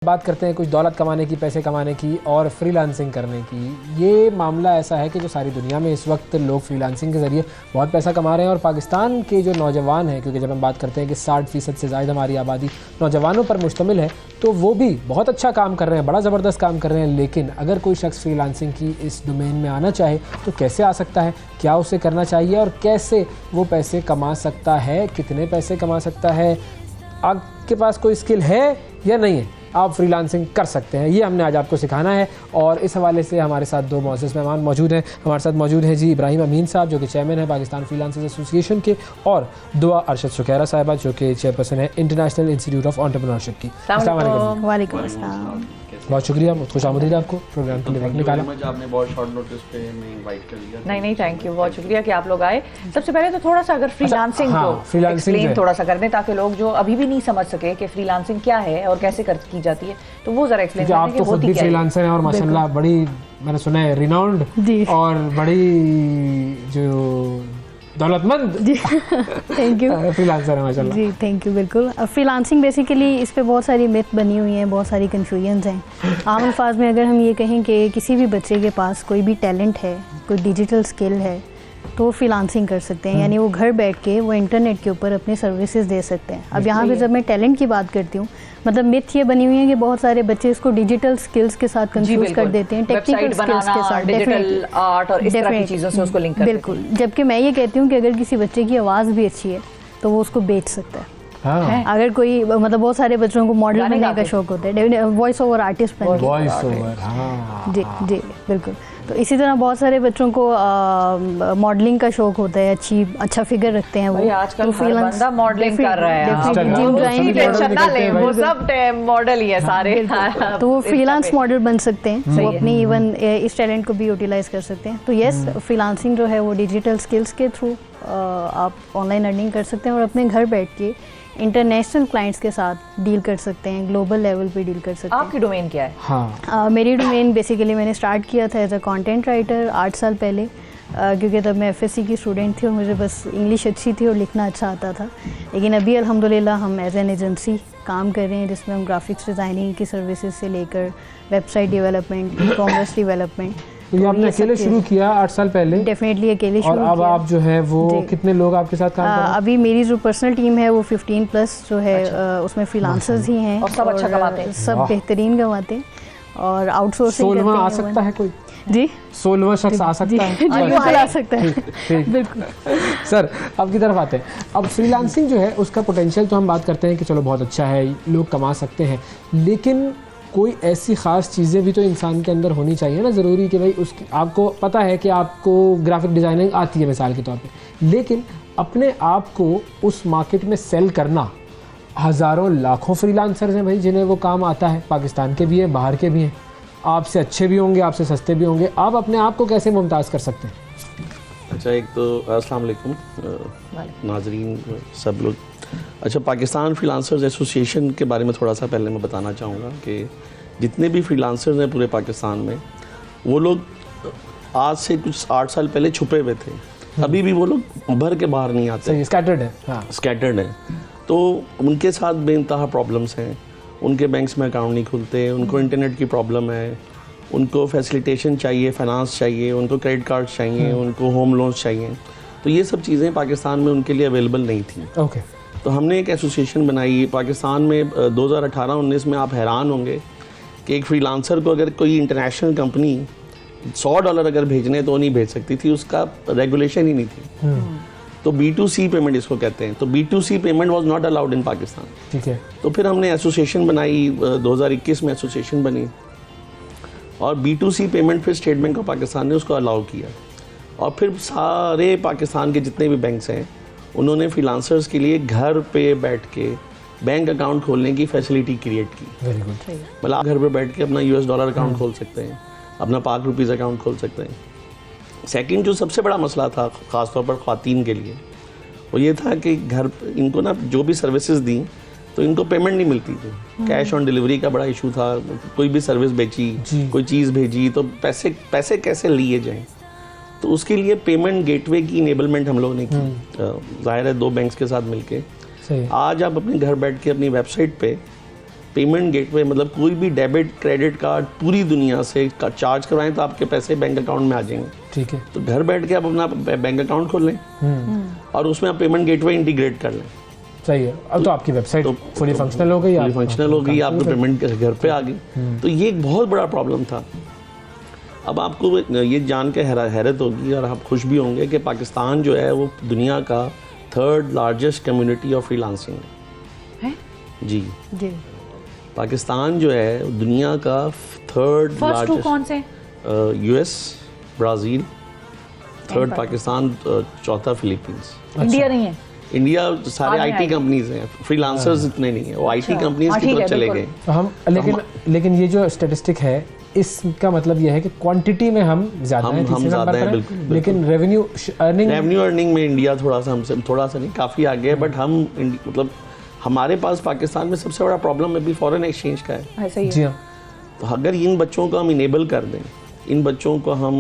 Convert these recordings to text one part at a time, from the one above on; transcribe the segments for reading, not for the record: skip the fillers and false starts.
बात करते हैं कुछ दौलत कमाने की, पैसे कमाने की और फ्रीलांसिंग करने की। ये मामला ऐसा है कि जो सारी दुनिया में इस वक्त लोग फ्रीलांसिंग के ज़रिए बहुत पैसा कमा रहे हैं और पाकिस्तान के जो नौजवान हैं, क्योंकि जब हम बात करते हैं कि 60% से ज़्यादा हमारी आबादी नौजवानों पर मुश्तमिल है, तो वो भी बहुत अच्छा काम कर रहे हैं, बड़ा ज़बरदस्त काम कर रहे हैं। लेकिन अगर कोई शख्स फ्रीलांसिंग की इस डोमेन में आना चाहे तो कैसे आ सकता है, क्या उसे करना चाहिए और कैसे वो पैसे कमा सकता है, कितने पैसे कमा सकता है, आपके पास कोई स्किल है या नहीं है, आप फ्रीलांसिंग कर सकते हैं, ये हमने आज आपको सिखाना है। और इस हवाले से हमारे साथ दो मोअज़्ज़ज़ मेहमान मौजूद हैं। हमारे साथ मौजूद हैं जी इब्राहिम अमीन साहब, जो कि चेयरमैन है पाकिस्तान फ्रीलांसर्स एसोसिएशन के, और दुआ अरशद शुकैरा साहिबा, जो कि चेयरपर्सन है इंटरनेशनल इंस्टीट्यूट ऑफ एंटरप्रेन्योरशिप की। वालेकुम अस्सलाम। बहुत शुक्रिया, खुशामदीद आपको प्रोग्राम के लिए वक्त निकाला। आपने बहुत शॉर्ट नोटिस पे हमें इनवाइट कर लिया। नहीं थैंक यू, बहुत शुक्रिया कि आप लोग आए। सबसे पहले तो थोड़ा सा अगर फ्रीलांसिंग को एक्सप्लेन थोड़ा सा कर दें, ताकि लोग जो अभी भी नहीं समझ सके कि फ्रीलांसिंग क्या है और कैसे की जाती है, तो वो जरा एक्सप्लेन करें। आप तो खुद भी फ्रीलांसर हैं और माशाल्लाह बड़ी, मैंने सुना है, रिनाउंड और बड़ी जो दौलतमंद जी थैंक यू फ्रीलांसर है माशाल्लाह। जी थैंक यू। बिल्कुल, फ्रीलांसिंग बेसिकली इस पे बहुत सारी मिथ बनी हुई हैं, बहुत सारी कन्फ्यूजन्स हैं। आम अल्फाज में अगर हम ये कहें कि किसी भी बच्चे के पास कोई भी टैलेंट है, कोई डिजिटल स्किल है, तो वो फ्रीलांसिंग कर सकते हैं, यानी वो घर बैठ के वो इंटरनेट के ऊपर अपनी सर्विसेज दे सकते हैं। अब यहाँ पे जब मैं टैलेंट की बात करती हूँ, मतलब मिथ ये बनी हुई है कि बहुत सारे बच्चे इसको डिजिटल स्किल्स के साथ कंफ्यूज कर देते हैं, टेक्निकल स्किल्स के साथ, डिजिटल आर्ट और इस तरह की चीज़ों से उसको लिंक कर देते हैं। बिल्कुल, जबकि मैं ये कहती हूँ कि अगर किसी बच्चे की आवाज़ भी अच्छी है तो वो उसको बेच सकता है। हाँ। अगर कोई, मतलब बहुत सारे बच्चों को मॉडल बनने का शौक होता है, वॉइस ओवर आर्टिस्ट बनने का। जी जी बिल्कुल। तो इसी तरह बहुत सारे बच्चों को मॉडलिंग का शौक होता है, अच्छा फिगर रखते हैं वो। आजकल हर बंदा मॉडलिंग कर रहा है, वो सब मॉडल ही है सारे। तो वो फ्रीलांस मॉडल बन सकते हैं, वो अपनी इवन इस टैलेंट को भी यूटिलाइज कर सकते हैं। तो यस, फ्रीलांसिंग जो है वो डिजिटल स्किल्स के थ्रू आप ऑनलाइन अर्निंग कर सकते हैं और अपने घर बैठ के इंटरनेशनल क्लाइंट्स के साथ डील कर सकते हैं, ग्लोबल लेवल पे डील कर सकते हैं। आपकी डोमेन क्या है? हाँ। मेरी डोमेन बेसिकली मैंने स्टार्ट किया था एज अ कंटेंट राइटर 8 साल पहले, क्योंकि तब मैं एफएससी की स्टूडेंट थी और मुझे बस इंग्लिश अच्छी थी और लिखना अच्छा आता था। लेकिन अभी अल्हम्दुलिल्लाह हम एज एन एजेंसी काम कर रहे हैं, जिसमें हम ग्राफिक्स डिज़ाइनिंग की सर्विसेज से लेकर website development, e commerce development. तो ये आपने अकेले शुरू किया 8 साल पहले? डेफिनेटली अकेले शुरू किया। और अब आप जो है वो कितने लोग आपके साथ काम कर रहे हैं? अभी मेरी जो पर्सनल टीम है वो 15+ जो है, उसमें फ्रीलांसर्स ही हैं और सब अच्छा कमाते हैं, सब बेहतरीन कमाते हैं और आउटसोर्सिंग करते हैं। 16वां आ सकता है कोई? जी 16वां शख्स आ सकता है? बिल्कुल आ सकता है, बिल्कुल। सर आपकी तरफ आते हैं। अब फ्रीलांसिंग जो है उसका पोटेंशियल तो हम बात करते हैं कि चलो बहुत अच्छा है, लोग कमा सकते हैं, लेकिन कोई ऐसी ख़ास चीज़ें भी तो इंसान के अंदर होनी चाहिए ना, ज़रूरी कि भाई उसकी, आपको पता है कि आपको ग्राफिक डिज़ाइनिंग आती है मिसाल के तौर पे, लेकिन अपने आप को उस मार्केट में सेल करना, हज़ारों लाखों फ्रीलांसर्स हैं भाई जिन्हें वो काम आता है, पाकिस्तान के भी हैं, बाहर के भी हैं, आपसे अच्छे भी होंगे, आपसे सस्ते भी होंगे, आप अपने आप को कैसे मुमताज़ कर सकते हैं? अच्छा, एक तो अस्सलाम वालेकुम नाजरीन सब लोग। अच्छा, पाकिस्तान फ्रीलांसर्स एसोसिएशन के बारे में थोड़ा सा पहले मैं बताना चाहूँगा कि जितने भी फ्रीलांसर्स हैं पूरे पाकिस्तान में, वो लोग आज से कुछ 8 साल पहले छुपे हुए थे, अभी भी वो लोग भर के बाहर नहीं आते, स्कैटर्ड है। हाँ, स्कैटर्ड है। तो उनके साथ बेइंतहा प्रॉब्लम्स हैं, उनके बैंक्स में अकाउंट नहीं खुलते, उनको इंटरनेट की प्रॉब्लम है, उनको फैसिलिटेशन चाहिए, फाइनेंस चाहिए, उनको क्रेडिट कार्ड चाहिए, उनको होम लोन्स चाहिए। तो ये सब चीज़ें पाकिस्तान में उनके लिए अवेलेबल नहीं थी। ओके। तो हमने एक एसोसिएशन बनाई पाकिस्तान में 2018-19 में। आप हैरान होंगे कि एक फ्रीलांसर को अगर कोई इंटरनेशनल कंपनी $100 अगर भेजने तो नहीं भेज सकती थी, उसका रेगुलेशन ही नहीं थी। तो B2C पेमेंट इसको कहते हैं। तो B2C payment was not allowed in Pakistan. ठीक है। तो फिर हमने एसोसिएशन बनाई, 2021 में एसोसिएशन बनी और B2C पेमेंट फिर स्टेट बैंक ऑफ पाकिस्तान ने उसको अलाउ किया। और फिर सारे पाकिस्तान के जितने भी बैंक्स हैं, उन्होंने फ्रीलांसर्स के लिए घर पे बैठ के बैंक अकाउंट खोलने की फैसिलिटी क्रिएट की। Very good. मतलब आप घर पे बैठ के अपना $US अकाउंट खोल सकते हैं, अपना ₹5 अकाउंट खोल सकते हैं। सेकंड जो सबसे बड़ा मसला था ख़ासतौर पर ख़वातीन के लिए, वो ये था कि घर इनको ना जो भी सर्विसेज दी तो इनको पेमेंट नहीं मिलती थी। कैश ऑन डिलीवरी का बड़ा इशू था, कोई भी सर्विस बेची, कोई चीज़ भेजी तो पैसे कैसे लिए जाएँ। तो उसके लिए पेमेंट गेटवे की इनेबलमेंट हम लोगों ने की, ज़ाहिर है 2 बैंक्स के साथ मिलके। आज आप अपने घर बैठ के अपनी वेबसाइट पे पेमेंट गेटवे मतलब कोई भी डेबिट क्रेडिट कार्ड पूरी दुनिया से चार्ज करवाएं तो आपके पैसे बैंक अकाउंट में आ जाएंगे। ठीक है, तो घर बैठ के आप अपना बैंक अकाउंट खोल लें और उसमें आप पेमेंट गेटवे इंटीग्रेट कर लें। सही है। अब तो आपकी वेबसाइट फुली फंक्शनल हो गई, फुली फंक्शनल हो गई, आपकी पेमेंट घर पे आ गई। तो ये एक बहुत बड़ा प्रॉब्लम था। अब आपको ये जान के हैरत होगी और आप खुश भी होंगे कि पाकिस्तान जो है वो दुनिया का 3rd largest community of freelancing है। जी जी, पाकिस्तान जो है दुनिया का 3rd लार्जेस्ट। कौन से? US, ब्राज़ील, 3rd पाकिस्तान, 4था फिलीपींस। इंडिया नहीं है? इंडिया सारे आईटी कंपनीज हैं, फ्रीलांसर्स इतने नहीं है, वो आईटी कंपनीज की तरफ चले गए। हम लेकिन ये जो स्टैटिस्टिक है इसका मतलब ये है कि क्वांटिटी में हम ज़्यादा हैं, हम ज़्यादा हैं, बिल्कुल। लेकिन रेवेन्यू अर्निंग में इंडिया थोड़ा सा नहीं काफ़ी आगे है, बट हम मतलब हमारे पास पाकिस्तान में सबसे बड़ा प्रॉब्लम अभी फॉरेन एक्सचेंज का है। जी हाँ। तो अगर इन बच्चों को हम इनेबल कर दें, इन बच्चों को हम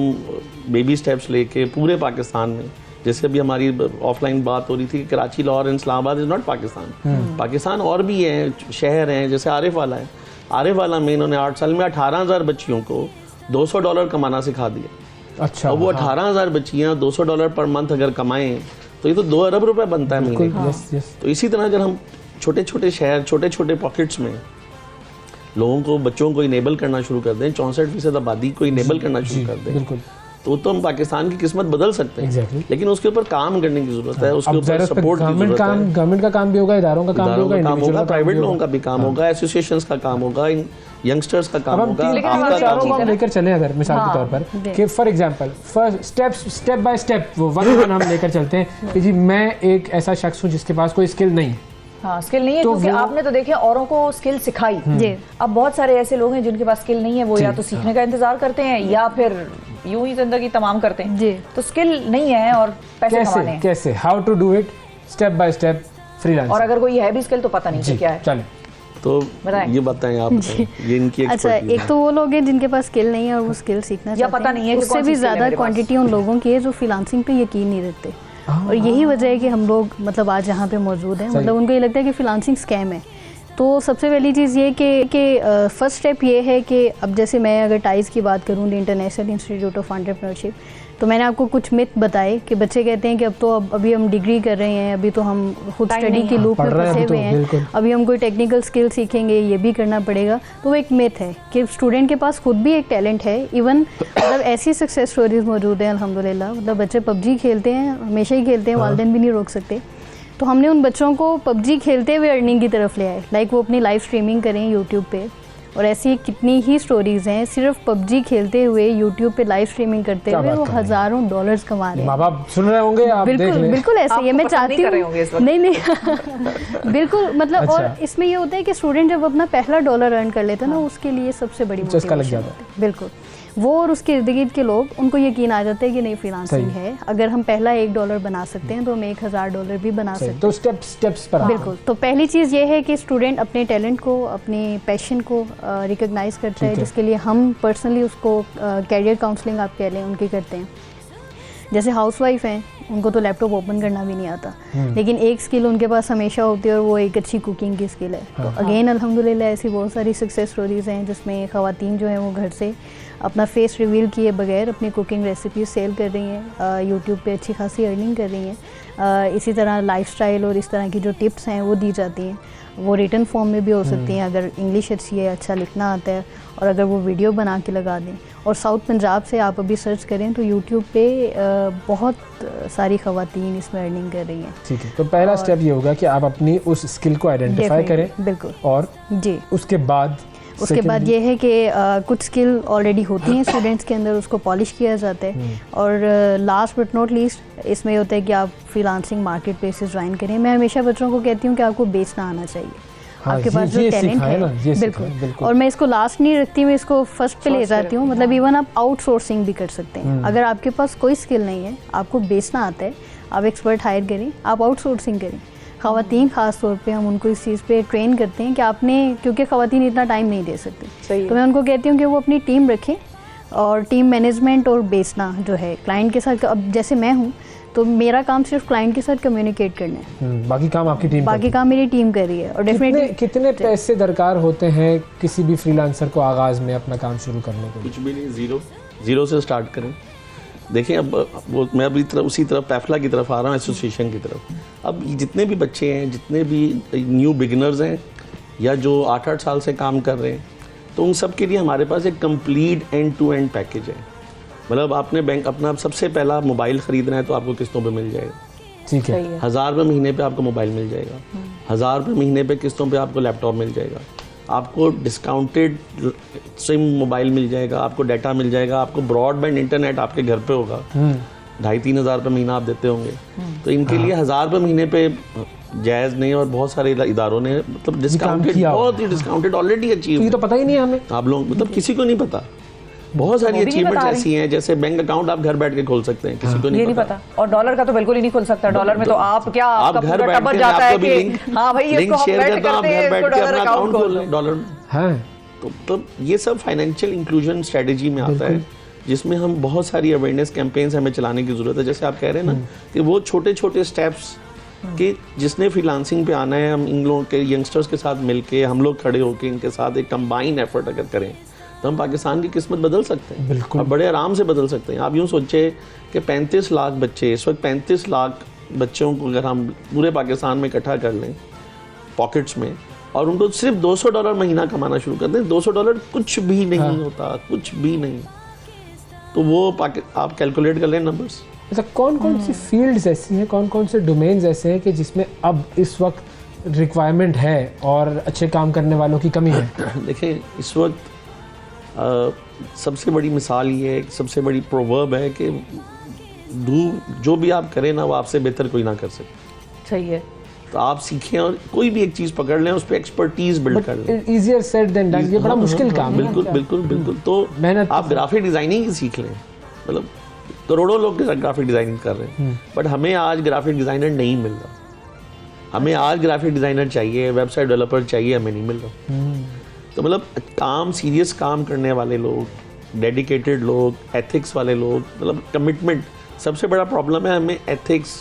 बेबी स्टेप्स लेके पूरे पाकिस्तान में, जैसे अभी हमारी ऑफलाइन बात हो रही थी, कराची, लाहौर, इस्लामाबाद इज़ नॉट पाकिस्तान। पाकिस्तान और भी हैं, शहर हैं, जैसे आरिफ वाला है। आरिफ वाला में इन्होंने 8 साल में 18,000 बच्चियों को $200 कमाना सिखा दिया। अच्छा, अब वो 18,000 बच्चियाँ $200 पर मंथ अगर कमाएं तो ये तो 2 अरब रुपए बनता है महीने का। तो इसी तरह अगर हम छोटे छोटे शहर, छोटे छोटे पॉकेट्स में लोगों को, बच्चों को इनेबल करना शुरू कर दें, 64% आबादी को इनेबल करना शुरू कर दें, बिल्कुल, तो हम पाकिस्तान की किस्मत बदल सकते हैं। Exactly. लेकिन उसके ऊपर काम करने की जरूरत है, उसके ऊपर सपोर्ट की जरूरत है। गवर्नमेंट का काम भी होगा, इदारों का काम भी होगा, प्राइवेट लोगों का भी काम होगा, एसोसिएशंस का काम होगा, यंगस्टर्स का काम होगा, आपका काम हम लेकर चले अगर मिसाल के तौर पर कि for example step by step one हम लेकर चलते हैं कि जी मैं एक ऐसा शख्स हूँ जिसके पास कोई स्किल नहीं है। हाँ, स्किल नहीं है, क्योंकि आपने तो देखे औरों को स्किल सिखाई। अब बहुत सारे ऐसे लोग हैं जिनके पास स्किल नहीं है, वो या तो सीखने का इंतजार करते हैं या फिर यूं ही जिंदगी तमाम करते हैं। जी, तो स्किल नहीं है और पैसे कमाने हैं। कैसे how to do it step by step freelance. और अगर कोई है भी स्किल तो पता नहीं क्या है। चलें तो ये बताएं आप, ये इनकी अच्छा, एक तो वो लोग हैं जिनके पास स्किल नहीं है और वो स्किल सीखना या पता नहीं है, उससे भी ज्यादा क्वांटिटी उन लोगों की है जो फ्रीलांसिंग पे यकीन नहीं रखते। और यही वजह है कि हम लोग मतलब आज यहाँ पे मौजूद हैं। मतलब उनको ये लगता है कि फ्रीलांसिंग स्कैम है। तो सबसे पहली चीज़ ये कि फर्स्ट स्टेप ये है कि अब जैसे मैं अगर टाइज़ की बात करूँ, the international institute of entrepreneurship, तो मैंने आपको कुछ मिथ बताए कि बच्चे कहते हैं कि अभी हम डिग्री कर रहे हैं, अभी तो हम खुद स्टडी की लूप में फंसे हुए हैं, अभी हम कोई टेक्निकल स्किल सीखेंगे, ये भी करना पड़ेगा। तो वो एक मिथ है कि स्टूडेंट के पास खुद भी एक टैलेंट है। इवन मतलब ऐसी सक्सेस स्टोरीज मौजूद हैं अल्हम्दुलिल्लाह। मतलब बच्चे पबजी खेलते हैं, हमेशा ही खेलते हैं, वालिदैन भी नहीं रोक सकते। तो हमने उन बच्चों को पबजी खेलते हुए अर्निंग की तरफ ले आए, लाइक वो अपनी लाइव स्ट्रीमिंग करें यूट्यूब पे। और ऐसी कितनी ही स्टोरीज हैं, सिर्फ पबजी खेलते हुए यूट्यूब पे लाइव स्ट्रीमिंग करते हुए वो हज़ारों डॉलर्स कमा रहे हैं। माँ बाप सुन रहे होंगे, आप बिल्कुल ऐसे ही मैं चाहती हूँ। नहीं बिल्कुल मतलब अच्छा। और इसमें ये होता है कि स्टूडेंट जब अपना पहला $1 अर्न कर लेता है ना, उसके लिए सबसे बड़ी मोटिवेशन लग जाता है। बिल्कुल, वो और उसके इर्द गिर्द के लोग, उनको यकीन आ जाता है कि नहीं फ्रीलांसिंग है, अगर हम पहला $1 बना सकते हैं तो हम $1000 भी बना सकते हैं। तो स्टेप्स पर बिल्कुल। तो पहली चीज़ ये है कि स्टूडेंट अपने टैलेंट को, अपने पैशन को रिकॉग्नाइज करता है, जिसके लिए हम पर्सनली उसको कैरियर काउंसलिंग आप कह लें उनकी करते हैं। जैसे हाउसवाइफ हैं, उनको तो लैपटॉप ओपन करना भी नहीं आता, लेकिन एक स्किल उनके पास हमेशा होती है और वो एक अच्छी कुकिंग की स्किल है। तो अगेन अल्हम्दुलिल्लाह ऐसी बहुत सारी सक्सेस स्टोरीज़ हैं जिसमें ख़वातीन जो हैं वो घर से अपना फेस रिवील किए बगैर अपनी कुकिंग रेसिपी सेल कर रही हैं, यूट्यूब पे अच्छी खासी अर्निंग कर रही हैं। इसी तरह लाइफस्टाइल और इस तरह की जो टिप्स हैं वो दी जाती हैं। वो रिटन फॉर्म में भी हो सकती हैं अगर इंग्लिश अच्छी है, अच्छा लिखना आता है, और अगर वो वीडियो बना के लगा दें। और साउथ पंजाब से आप अभी सर्च करें तो यूट्यूब पे बहुत सारी ख़वातीन इसमें अर्निंग कर रही हैं। ठीक है, तो पहला स्टेप ये होगा कि आप अपनी उस स्किल को आइडेंटिफाई करें। बिल्कुल। और जी उसके बाद ये है कि कुछ स्किल ऑलरेडी होती हैं स्टूडेंट्स के अंदर, उसको पॉलिश किया जाता है। और लास्ट बट नॉट लीस्ट इसमें होता है कि आप फ्रीलांसिंग मार्केट प्लेसेस ज्वाइन करें। मैं हमेशा बच्चों को कहती हूँ कि आपको बेचना आना चाहिए। हाँ, आपके पास जो टैलेंट है, बिल्कुल। और मैं इसको लास्ट नहीं रखती, मैं इसको फर्स्ट पे ले जाती हूँ। मतलब इवन आप आउटसोर्सिंग भी कर सकते हैं। अगर आपके पास कोई स्किल नहीं है, आपको बेचना आता है, आप एक्सपर्ट हायर करें, आप आउटसोर्सिंग करें। ख़वातीन ख़ास तौर पे हम उनको इस चीज़ पे ट्रेन करते हैं कि आपने, क्योंकि ख़वातीन इतना टाइम नहीं दे सकती, तो मैं उनको कहती हूँ कि वो अपनी टीम रखें और टीम मैनेजमेंट और बेचना जो है क्लाइंट के साथ। अब जैसे मैं हूँ, तो मेरा काम सिर्फ क्लाइंट के साथ कम्युनिकेट करना है, बाकी काम आपकी टीम बाकी काम मेरी टीम कर रही है। और डेफिनेटली कितने पैसे दरकार होते हैं किसी भी फ्रीलांसर को आगाज़ में अपना काम शुरू करने के लिए? कुछ भी नहीं, ज़ीरो से स्टार्ट करें। देखिए अब वो मैं अभी उसी तरफ पैफला की तरफ आ रहा हूँ, एसोसिएशन की तरफ। अब जितने भी बच्चे हैं, जितने भी न्यू बिगिनर्स हैं या जो 8-8 साल से काम कर रहे हैं, तो उन सब के लिए हमारे पास एक complete end to end package है। मतलब आपने बैंक अपना सबसे पहला मोबाइल ख़रीदना है तो आपको किस्तों पे मिल जाएगा, ठीक है। 1000 रुपये महीने पे आपको मोबाइल मिल जाएगा, 1000 रुपये महीने पे किस्तों पे आपको लैपटॉप मिल जाएगा, आपको डिस्काउंटेड सिम मोबाइल मिल जाएगा, आपको डाटा मिल जाएगा, आपको ब्रॉडबैंड इंटरनेट आपके घर पे होगा। 2,500-3 हज़ार रुपये महीना आप देते होंगे, तो इनके लिए 1000 रुपये महीने पे जायज़ नहीं, और बहुत सारे इदारों ने मतलब डिस्काउंटेड, बहुत ही डिस्काउंटेड ऑलरेडी अचीव। ये तो पता ही नहीं है हमें, आप लोग मतलब किसी को नहीं पता। बहुत सारी अचीवमेंट्स ऐसी हैं, जैसे बैंक अकाउंट आप घर बैठ के खोल सकते हैं, किसी को नहीं पता। और डॉलर का तो बिल्कुल ही नहीं खोल सकता। डॉलर में तो आप क्या आप घर बैठ के जाता है आपको भी कि हाँ भाई लिंक शेयर करते हो, आप घर बैठ के अपना अकाउंट खोल लें डॉलर में। हाँ, तो ये सब फाइनेंशियल इंक्लूजन स्ट्रेटजी में आता है, जिसमें हम बहुत सारी अवेयरनेस कैंपेन्स हमें चलाने की ज़रूरत है। जैसे आप कह रहे हैं ना कि वो छोटे छोटे स्टेप्स कि जिसने फ्रीलांसिंग पे आना है, हम इन लोगों के यंगस्टर्स के साथ मिलके हम लोग खड़े होकर इनके साथ एक कंबाइन एफर्ट अगर करें तो हम पाकिस्तान की किस्मत बदल सकते हैं। बिल्कुल, और बड़े आराम से बदल सकते हैं। आप यूँ सोचे कि 35 लाख बच्चे, इस वक्त 35 लाख बच्चों को अगर हम पूरे पाकिस्तान में इकट्ठा कर लें पॉकेट्स में, और उनको सिर्फ $200 महीना कमाना शुरू कर दें, $200 कुछ भी नहीं होता, कुछ भी नहीं। तो वो आप कैलकुलेट कर लें नंबर्स। अच्छा, कौन कौन सी फील्ड्स ऐसी हैं, कौन कौन से डोमेन्स ऐसे हैं कि जिसमें अब इस वक्त रिक्वायरमेंट है और अच्छे काम करने वालों की कमी है? देखिए इस वक्त सबसे बड़ी मिसाल ये है, सबसे बड़ी प्रोवर्ब है कि जो भी आप करें ना वो आपसे बेहतर कोई ना कर सकते। सही है। तो आप सीखें और कोई भी एक चीज़ पकड़ लें, उस पर एक्सपर्टीज बिल्ड कर लें। ईजियर सेड देन डन, ये बड़ा मुश्किल काम है। बिल्कुल बिल्कुल बिल्कुल। तो मेहनत आप ग्राफिक डिज़ाइनिंग ही सीख लें। मतलब करोड़ों लोग ग्राफिक डिज़ाइनिंग कर रहे हैं, बट हमें आज ग्राफिक डिज़ाइनर नहीं मिल रहा। हमें आज ग्राफिक डिज़ाइनर चाहिए, वेबसाइट डेवलपर चाहिए, हमें नहीं मिल रहा। तो मतलब काम, सीरियस काम करने वाले लोग, डेडिकेटेड लोग, एथिक्स वाले लोग, मतलब कमिटमेंट सबसे बड़ा प्रॉब्लम है। हमें एथिक्स,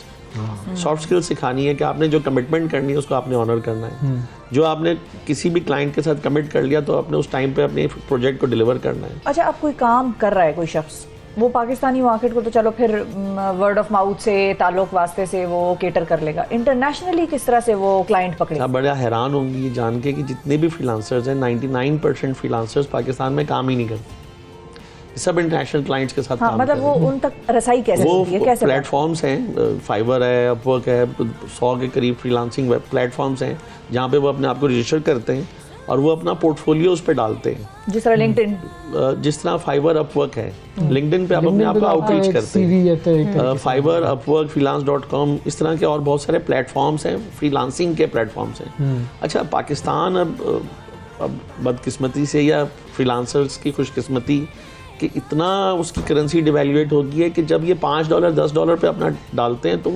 सॉफ्ट स्किल्स सिखानी है कि आपने जो कमिटमेंट करनी है उसको आपने ऑनर करना है। जो आपने किसी भी क्लाइंट के साथ कमिट कर लिया तो आपने उस टाइम पे अपने प्रोजेक्ट को डिलीवर करना है। अच्छा, अब कोई काम कर रहा है कोई शख्स, वो पाकिस्तानी मार्केट को तो चलो फिर वर्ड ऑफ माउथ से, ताल्लुक वास्ते से वो केटर कर लेगा, इंटरनेशनली किस तरह से वो क्लाइंट पकड़े? आप बड़ा हैरान होंगी ये जान के कि जितने भी फ्रीलांसर्स हैं 99% फ्रीलांसर्स पाकिस्तान में काम ही नहीं करते, सब इंटरनेशनल क्लाइंट्स के साथ काम मतलब वो उन तक रसाई कैसे होती है? कैसे प्लेटफॉर्म्स हैं, फाइवर है, अपवर्क है, 100 के करीब फ्रीलांसिंग वेब प्लेटफॉर्म्स हैं जहाँ पे वो अपने आप को रजिस्टर करते हैं और वो अपना पोर्टफोलियो उस पर डालते हैं। जिस तरह लिंक्डइन, जिस तरह फाइवर, अपवर्क है, लिंक्डइन पे आप अपने आप को आउटरीच करते हैं। फाइवर, अपवर्क, freelance.com, इस तरह के और बहुत सारे प्लेटफॉर्म्स हैं, फ्रीलांसिंग के प्लेटफॉर्म्स हैं। अच्छा, पाकिस्तान अब बदकिस्मती से या फ्रीलांसर्स की खुशकिस्मती कि इतना उसकी करेंसी डिवैल्यूएट हो गई है कि जब ये $5, $10 पे अपना डालते हैं तो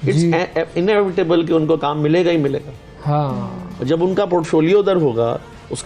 इट्स इनएविटेबल कि उनको काम मिलेगा ही मिलेगा। हाँ, जब उनका पोर्टफोलियो उधर होगा,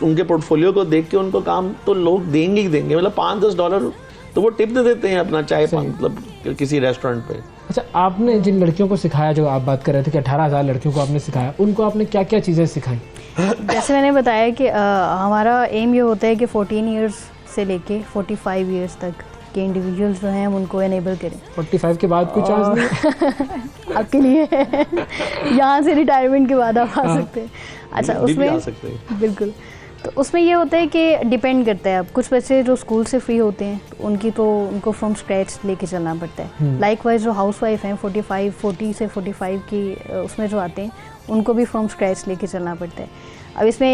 उनके पोर्टफोलियो को देख के उनको काम तो लोग देंगे ही देंगे। मतलब $5-10 तो वो टिप दे देते हैं अपना चाय, मतलब किसी रेस्टोरेंट पे। अच्छा, आपने जिन लड़कियों को सिखाया, जो आप बात कर रहे थे कि 18,000 लड़कियों को आपने सिखाया, उनको आपने क्या क्या चीज़ें सिखाई? जैसे मैंने बताया कि हमारा एम ये होता है कि 14 ईयर्स से लेके 45 ईयर्स तक के इंडिविजुअल्स जो हैं हम उनको एनेबल करें। 45 के बाद कोई चांस नहीं आपके लिए यहाँ से रिटायरमेंट के बाद आप आ सकते हैं। अच्छा, उसमें आ सकते हैं। बिल्कुल। तो उसमें ये होता है कि डिपेंड करता है। अब कुछ बच्चे जो स्कूल से फ्री होते हैं उनको फ्रॉम स्क्रैच लेके चलना पड़ता है। लाइकवाइज जो हाउस वाइफ हैं 40 से 45 की उसमें जो आते हैं उनको भी फ्रॉम स्क्रैच लेके चलना पड़ता है। अब इसमें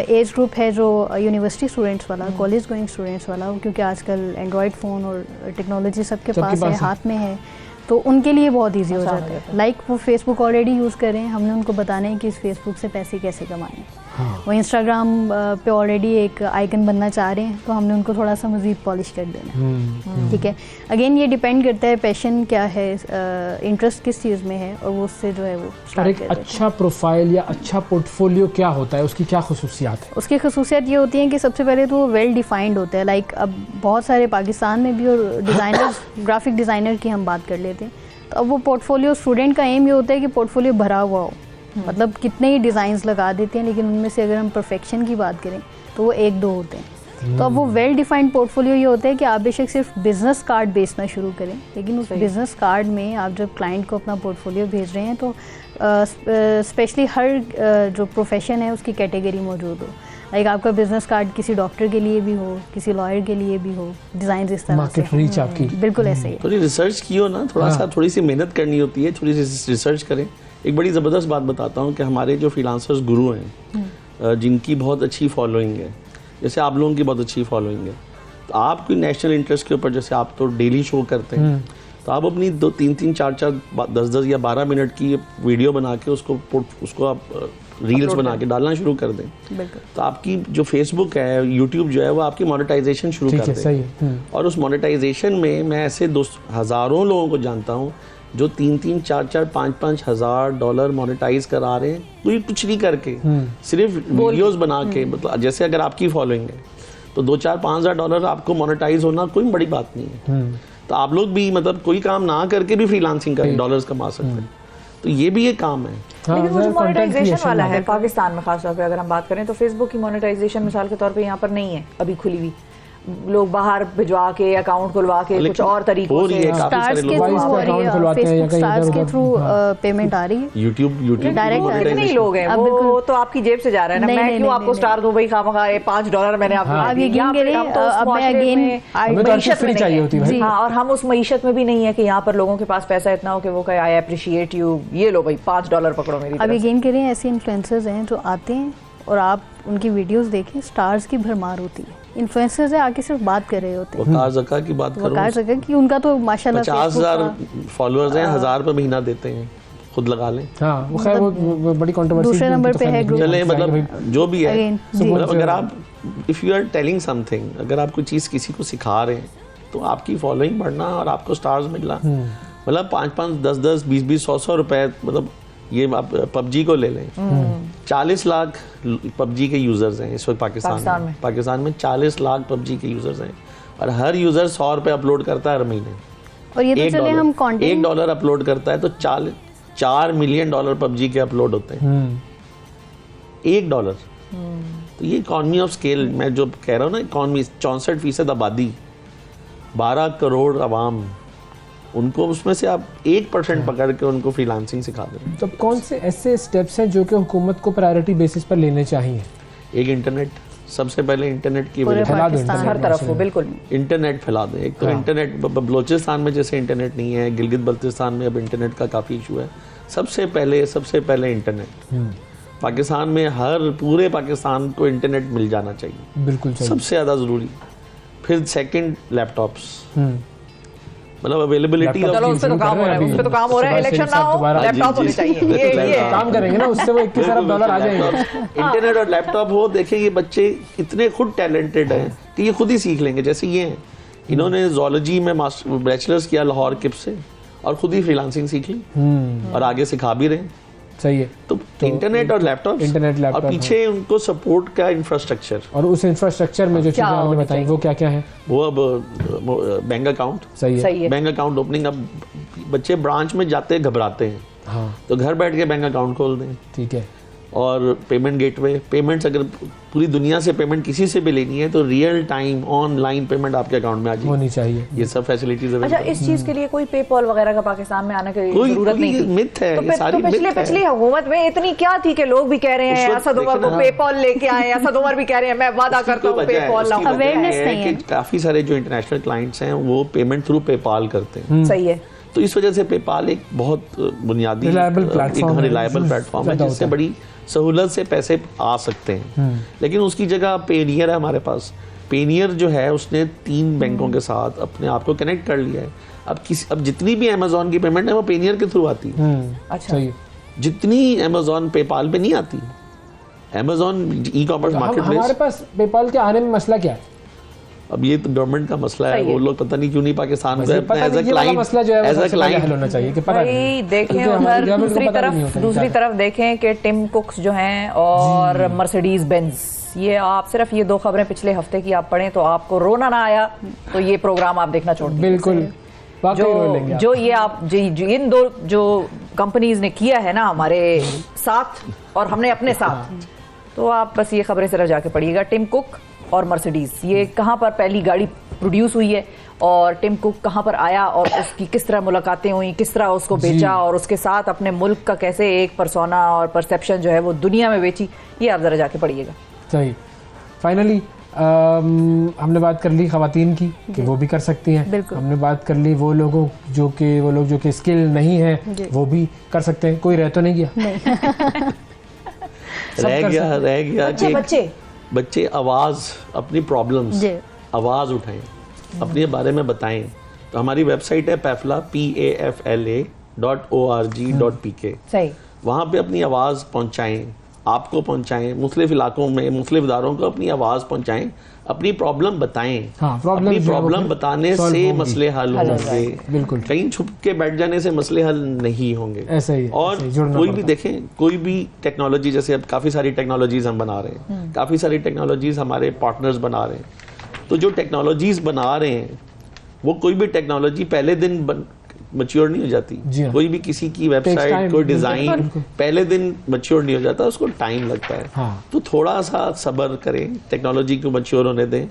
एज ग्रुप है जो यूनिवर्सिटी स्टूडेंट्स वाला, कॉलेज गोइंग स्टूडेंट्स वाला, क्योंकि आजकल एंड्रॉयड फ़ोन और टेक्नोलॉजी सबके पास है, हाथ में है, तो उनके लिए बहुत इजी हो जाता है। लाइक वो फेसबुक ऑलरेडी यूज़ कर रहे हैं, हमने उनको बताना है कि इस फेसबुक से पैसे कैसे कमाने। वो इंस्टाग्राम पे ऑलरेडी एक आइकन बनना चाह रहे हैं, तो हमने उनको थोड़ा सा मज़ीद पॉलिश कर देना है। ठीक है, अगेन ये डिपेंड करता है पैशन क्या है, इंटरेस्ट किस चीज़ में है, और वो उससे जो है वो और एक अच्छा प्रोफाइल या अच्छा पोर्टफोलियो क्या होता है, उसकी क्या खुसूसियात है? उसकी खुसूसियत ये होती है कि सबसे पहले तो वो वेल डिफाइंड होता है। लाइक अब बहुत सारे पाकिस्तान में भी और डिज़ाइनर्स ग्राफिक डिज़ाइनर की हम बात कर लेते हैं, तो अब वो पोर्टफोलियो, स्टूडेंट का एम ये होता है कि पोर्टफोलियो भरा हुआ हो, मतलब कितने ही डिज़ाइंस लगा देते हैं, लेकिन उनमें से अगर हम परफेक्शन की बात करें तो वो 1-2 होते हैं। तो अब वो वेल डिफाइंड पोर्टफोलियो ये होता है कि आप बेशक सिर्फ बिजनेस कार्ड बेचना शुरू करें, लेकिन उस बिजनेस कार्ड में आप जब क्लाइंट को अपना पोर्टफोलियो भेज रहे हैं तो स्पेशली हर जो प्रोफेशन है उसकी कैटेगरी मौजूद हो। लाइक आपका बिजनेस कार्ड किसी डॉक्टर के लिए भी हो, किसी लॉयर के लिए भी हो, डिज़ाइन इस तरह से मार्केट रीच आपकी बिल्कुल ऐसे ही। थोड़ी रिसर्च की हो ना, थोड़ी सी मेहनत करनी होती है, थोड़ी सी रिसर्च करें। एक बड़ी ज़बरदस्त बात बताता हूँ कि हमारे जो फ्रीलांसर्स गुरु हैं, जिनकी बहुत अच्छी फॉलोइंग है, जैसे आप लोगों की बहुत अच्छी फॉलोइंग है, तो आप कोई नेशनल इंटरेस्ट के ऊपर, जैसे आप तो डेली शो करते हैं, तो आप अपनी 2-3-3, 4-4, 10-10 या 12 मिनट की वीडियो बना के उसको आप रील्स बना के डालना शुरू कर दें, तो आपकी जो फेसबुक है, यूट्यूब जो है, वो आपकी मोनेटाइजेशन शुरू कर दें। और उस मोनेटाइजेशन में मैं ऐसे हज़ारों लोगों को जानता हूँ जो 3-3, 4-4, 5-5 हज़ार डॉलर मोनेटाइज करा रहे हैं, कोई कुछ नहीं करके, सिर्फ वीडियोस बना के। मतलब जैसे अगर आपकी फॉलोइंग है तो 2-4-5 हज़ार डॉलर आपको मोनेटाइज होना कोई बड़ी बात नहीं है। तो आप लोग भी मतलब कोई काम ना करके भी फ्रीलांसिंग कर डॉलर्स कमा सकते हैं, तो ये भी एक काम है। लेकिन वो जो मोनेटाइजेशन वाला है पाकिस्तान में खासतौर पे अगर हम बात करें तो फेसबुक की मोनेटाइजेशन मिसाल के तौर पे यहाँ पर नहीं है अभी खुली हुई, लोग बाहर भिजवा के अकाउंट खुलवा के कुछ और तरीकों से स्टार्स के थ्रू हो रही है, फेसबुक स्टार्स के थ्रू पेमेंट आ रही है, यूट्यूब डायरेक्ट कितने ही लोग हैं, वो तो आपकी जेब से जा रहा है ना। मैं क्यों आपको स्टार दूं भाई, खामखा $5 मैंने आपको अब यकीन करें, अब मैं अगेन मईशत में चाहिए होती है। हाँ, और हम उस मईशत में भी नहीं है कि यहाँ पर लोगों के पास पैसा इतना हो कि वो कहे आई अप्रिशिएट यू, ये लो भाई $5 पकड़ो मेरी। अब यकीन करें, ऐसे इन्फ्लुएंसर्स हैं जो आते हैं और आप उनकी वीडियोस देखें, स्टार्स की भरमार होती है। इन्फ्लुएंसर्स है आके सिर्फ बात कर रहे होते हैं। वकार ज़का की बात करूं, वकार ज़का की उनका तो माशाल्लाह 50,000 फॉलोअर्स हैं, 1000 रुपए महीना देते हैं, खुद लगा लें। हाँ, वो खैर वो बड़ी कंट्रोवर्सी दूसरे नंबर पे है ग्रुप। चले मतलब जो भी है, मतलब अगर जो- आप if you are telling something, अगर आप कोई चीज़ किसी को सिखा रहे हैं तो आपकी फॉलोइंग बढ़ना और आपको स्टार्स मिलना, मतलब 5-5, 10-10, 20-20, 100-100 रुपए, मतलब ये आप पबजी को ले लें, 40 लाख पबजी के यूजर्स हैं इस वक्त पाकिस्तान में। पाकिस्तान में 40 लाख पबजी के यूजर्स हैं और हर यूजर 100 रुपए अपलोड करता है हर महीने। और ये तो चले हम कंटेंट $1 अपलोड करता है तो $4 मिलियन पबजी के अपलोड होते हैं। $1। तो ये इकॉनमी ऑफ स्केल, मैं जो कह रहा हूँ ना, इकॉनमी 64% आबादी, 12 करोड़ अवाम, उनको उसमें से आप 1% पकड़ के उनको फ्रीलांसिंग सिखा दें। तो कौन से ऐसे स्टेप्स हैं जो कि हुकूमत को प्रायोरिटी बेसिस पर लेने चाहिए? एक इंटरनेट, सबसे पहले इंटरनेट की पूरे वजह फैला दो पाकिस्तान हर तरफ हो, बिल्कुल इंटरनेट फैला दें। एक तो इंटरनेट, बलोचिस्तान में जैसे इंटरनेट नहीं है, गिलगित बल्तिस्तान में अब इंटरनेट का काफ़ी इशू है। सबसे पहले इंटरनेट पाकिस्तान में, हर पूरे पाकिस्तान को इंटरनेट मिल जाना चाहिए, बिल्कुल चाहिए। सबसे ज़्यादा ज़रूरी। फिर सेकंड लैपटॉप्स, मतलब अवेलेबिलिटी चलो उस पे तो काम हो रहा है, उस पे तो काम हो रहा है। इलेक्शन ना हो, लैपटॉप होने चाहिए, ये काम करेंगे ना, उससे वो 21 अरब डॉलर आ जाएंगे। इंटरनेट और लैपटॉप हो। देखिए ये बच्चे इतने खुद टैलेंटेड हैं कि ये खुद ही सीख लेंगे। जैसे ये हैं, इन्होंने जोलॉजी में बैचलर्स किया लाहौर किप से और खुद ही फ्रीलांसिंग सीख ली और आगे सिखा भी रहे हैं। सही है। तो इंटरनेट और लैपटॉप, इंटरनेट, लैपटॉप, और पीछे उनको सपोर्ट का इंफ्रास्ट्रक्चर, और उस इंफ्रास्ट्रक्चर में जो चीजें आपने बताई वो क्या क्या है? वो अब बैंक अकाउंट, सही है। Bank account opening. अब बच्चे ब्रांच में जाते घबराते हैं, हाँ तो घर बैठ के बैंक अकाउंट खोल दें। ठीक है। और पेमेंट गेटवे, पेमेंट्स अगर पूरी दुनिया से पेमेंट किसी से भी लेनी है तो रियल टाइम ऑनलाइन पेमेंट आपके अकाउंट में आ जाए, होनी चाहिए। ये सब फैसिलिटीज। अच्छा, इस चीज के लिए कोई पेपॉल वगैरह का पाकिस्तान में आने की जरूरत नहीं थी? मिथ है, तो ये सारी मिथ है। पिछली हुकूमत में इतनी क्या थी कि लोग भी कह रहे हैं असद उमर को पेपॉल लेके आए, असद उमर भी कह रहे हैं मैं वादा करता हूँ पेपॉल लाऊं। अवेयरनेस नहीं है। काफी सारे जो इंटरनेशनल क्लाइंट्स हैं वो पेमेंट थ्रू पेपाल करते हैं। सही है। तो इस वजह से पेपाल एक बहुत बुनियादी रिलायबल प्लेटफॉर्म है जिससे बड़ी सहूलत से पैसे आ सकते हैं। लेकिन उसकी जगह पेनियर है हमारे पास। पेनियर जो है उसने 3 बैंकों के साथ अपने आप को कनेक्ट कर लिया है। अब जितनी भी अमेजोन की पेमेंट है वो पेनियर के थ्रू आती है। अच्छा, जितनी अमेजोन पेपाल पे नहीं आती। Amazon e commerce market place, हमारे पास पेपाल के आने में मसला क्या है? अब ये तो गवर्नमेंट का मसला है। वो लोग पता नहीं क्यों नहीं पाकिस्तान को एज अ क्लाइंट हल होना चाहिए कि पता भाई देखें उधर दूसरी तरफ देखें कि टिम कुक्स जो हैं और मर्सिडीज बेंज, ये आप सिर्फ ये 2 खबरें पिछले हफ्ते की आप पढ़ें तो आपको रोना ना आया तो ये प्रोग्राम आप देखना छोड़ दीजिए। बिल्कुल। वाकई रोल लेंगे आप। जो ये आप जो इन दो जो कंपनीज ने किया है ना हमारे साथ और हमने अपने साथ, तो आप बस ये खबरें सिर्फ जाके पढ़िएगा। टिम कुक और मर्सिडीज, ये कहाँ पर पहली गाड़ी प्रोड्यूस हुई है और टिम कुक कहाँ पर आया और उसकी किस तरह मुलाकातें हुई, किस तरह उसको बेचा और उसके साथ अपने मुल्क का कैसे एक पर्सोना और परसेप्शन जो है वो दुनिया में बेची, ये आप जरा जाके पढ़िएगा। सही। फाइनली हमने बात कर ली खवातीन की कि वो भी कर सकती हैं, हमने बात कर ली वो लोग जो कि स्किल नहीं है वो भी कर सकते हैं, कोई रह तो नहीं गया? रह गया कि बच्चे आवाज, अपनी प्रॉब्लम्स आवाज उठाएं, अपने बारे में बताएं। तो हमारी वेबसाइट है PAFLA PAFLA.org.pk, सही, वहाँ पे अपनी आवाज़ पहुँचाएं, आपको पहुँचाएं, मुख्तलिफ इलाकों में मुख्तलिफ इदारों को अपनी आवाज़ पहुँचाएं, अपनी प्रॉब्लम बताएं। अपनी प्रॉब्लम बताने से मसले हल होंगे, बिल्कुल। कहीं छुप के बैठ जाने से मसले हल नहीं होंगे। ऐसा ही और कोई भी देखें, कोई भी टेक्नोलॉजी, जैसे अब काफ़ी सारी टेक्नोलॉजीज हम बना रहे हैं, काफ़ी सारी टेक्नोलॉजीज हमारे पार्टनर्स बना रहे हैं, तो जो टेक्नोलॉजीज बना रहे हैं वो कोई भी टेक्नोलॉजी पहले दिन मैच्योर नहीं हो जाती। कोई भी किसी की वेबसाइट, कोई डिजाइन पहले दिन मैच्योर नहीं हो जाता, उसको टाइम लगता है। तो थोड़ा सा सब्र करें, टेक्नोलॉजी को मैच्योर होने दें,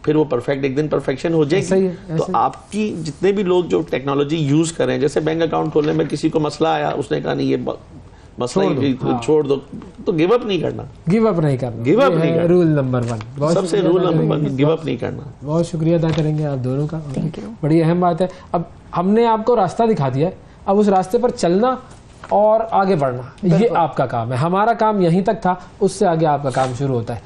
फिर वो परफेक्ट एक दिन परफेक्शन हो जाएगी। तो आपकी जितने भी लोग जो टेक्नोलॉजी यूज करें, जैसे बैंक अकाउंट खोलने में किसी को मसला आया, उसने कहा नहीं ये मसला छोड़ दो, तो गिव अप नहीं करना, गिव अप नहीं करना, रूल नंबर 1, सबसे रूल नंबर 1, गिव अप नहीं करना। बहुत शुक्रिया अदा करेंगे आप दोनों का, बड़ी अहम बात है। अब हमने आपको रास्ता दिखा दिया है, अब उस रास्ते पर चलना और आगे बढ़ना ये आपका काम है, हमारा काम यहीं तक था, उससे आगे आपका काम शुरू होता है।